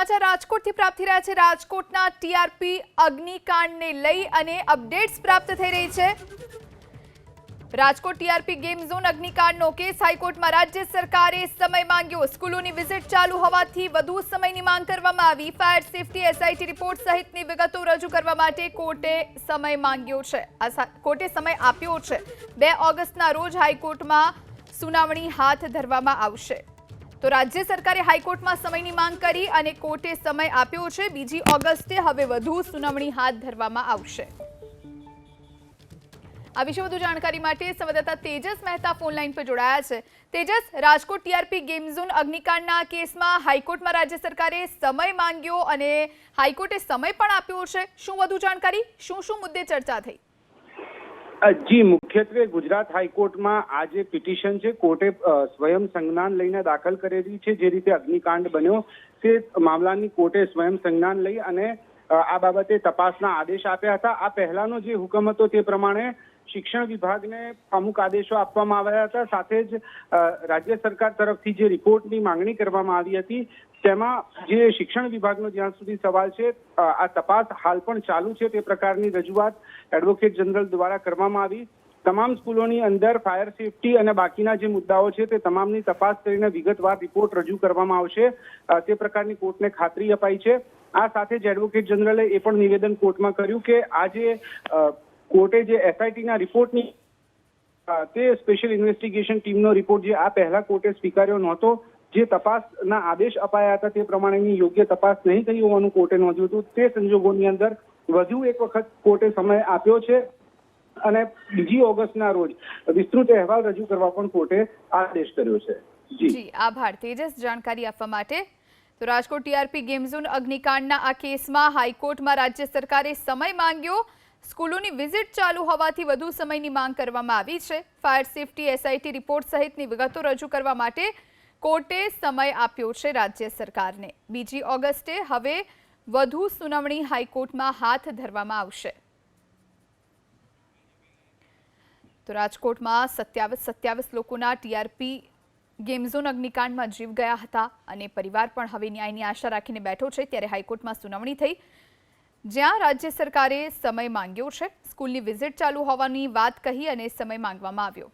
સમાચાર રાજકોટથી પ્રાપ્ત થઈ રહ્યા છે। રાજકોટના ટીઆરપી અગ્નિકાંડને લઈ અને અપડેટ્સ પ્રાપ્ત થઈ રહી છે। રાજકોટ ટીઆરપી ગેમ ઝોન અગ્નિકાંડનો કેસ હાઈકોર્ટમાં રાજ્ય સરકારે સમય માંગ્યો। સ્કૂલોની વિઝિટ ચાલુ હોવાથી વધુ સમયની માંગ કરવામાં આવી। ફાયર સેફટી એસઆઈટી રિપોર્ટ સહિતની વિગતો રજૂ કરવા માટે કોર્ટે સમય માંગ્યો છે। કોર્ટે સમય આપ્યો છે। 2 ઓગસ્ટના રોજ હાઈકોર્ટમાં સુનાવણી હાથ ધરવામાં આવશે। तो राज्य सरकारे हाईकोर्टમાં સમયની માંગ કરી અને કોર્ટે સમય આપ્યો છે। 2 ઓગસ્ટે હવે વધુ સુનાવણી હાથ ધરવામાં આવશે। આ વિશે વધુ જાણકારી માટે સંવાદદાતા તેજસ મહેતા ફોન લાઈન પર જોડાયા છે। Tejas, Rajkot TRP game zone અગ્નિકાંડના કેસમાં હાઈકોર્ટમાં રાજ્ય સરકારે સમય માંગ્યો અને હાઈકોર્ટે સમય પણ આપ્યો છે। શું વધુ જાણકારી, શું મુદ્દે ચર્ચા થઈ? જી, મુખ્યત્વે ગુજરાત હાઈકોર્ટમાં આ જે પિટિશન છે કોર્ટે સ્વયં સંજ્ઞાન લઈને દાખલ કરેલી છે। જે રીતે અગ્નિકાંડ બન્યો તે મામલાની કોર્ટે સ્વયં સંજ્ઞાન લઈ અને આ બાબતે તપાસના આદેશ આપ્યા હતા। આ પહેલાનો જે હુકમ હતો તે પ્રમાણે શિક્ષણ વિભાગને અમુક આદેશો આપવામાં આવ્યા હતા। સાથે જ રાજ્ય સરકાર તરફથી જે રિપોર્ટની માંગણી કરવામાં આવી હતી તેમાં જે શિક્ષણ વિભાગનો જ્યાં સુધી સવાલ છે આ તપાસ હાલ પણ ચાલુ છે તે પ્રકારની રજૂઆત એડવોકેટ જનરલ દ્વારા કરવામાં આવી। તમામ સ્કૂલોની અંદર ફાયર સેફટી અને બાકીના જે મુદ્દાઓ છે તે તમામની તપાસ કરીને વિગતવાર રિપોર્ટ રજૂ કરવામાં આવશે તે પ્રકારની કોર્ટને ખાતરી અપાઈ છે। આ સાથે જ એડવોકેટ જનરલે એ પણ નિવેદન કોર્ટમાં કર્યું કે આ જે કોર્ટે જે એસઆઈટીના રિપોર્ટની તે સ્પેશિયલ ઇન્વેસ્ટિગેશન ટીમનો રિપોર્ટ જે આ પહેલા કોર્ટે સ્વીકાર્યો નહોતો, જે તપાસના આદેશ અપાયા હતા તે પ્રમાણેની યોગ્ય તપાસ નહીં થઈ હોવાનું કોર્ટે નોંધ્યું હતું। તે સંજોગોની અંદર વધુ એક વખત કોર્ટે સમય આપ્યો છે અને 2 ઓગસ્ટના રોજ વિસ્તૃત અહેવાલ રજૂ કરવા પણ કોર્ટે આદેશ કર્યો છે। જી, આભાર તેજસ જાણકારી આપવા માટે। તો રાજકોટ ટીઆરપી ગેમ ઝોન અગ્નિકાંડના આ કેસમાં હાઈકોર્ટમાં રાજ્ય સરકારે સમય માંગ્યો। સ્કૂલોની વિઝિટ ચાલુ હોવાથી વધુ સમયની માંગ કરવામાં આવી છે। ફાયર સેફટી એસઆઈટી રિપોર્ટ સહિતની વિગતો રજૂ કરવા માટે કોર્ટે સમય આપ્યો છે રાજ્ય સરકારને। 2 ઓગસ્ટે હવે વધુ સુનાવણી હાઈકોર્ટમાં હાથ ધરવામાં આવશે। તો રાજકોટમાં 27 લોકોના ટીઆરપી ગેમ ઝોન અગ્નિકાંડમાં જીવ ગયા હતા અને પરિવાર પણ હવે ન્યાયની આશા રાખીને બેઠો છે। ત્યારે હાઈકોર્ટમાં સુનાવણી થઈ, જ્યાં રાજ્ય સરકારે સમય માંગ્યો છે। સ્કૂલની વિઝિટ ચાલુ હોવાની વાત કહી અને સમય માંગવામાં આવ્યો।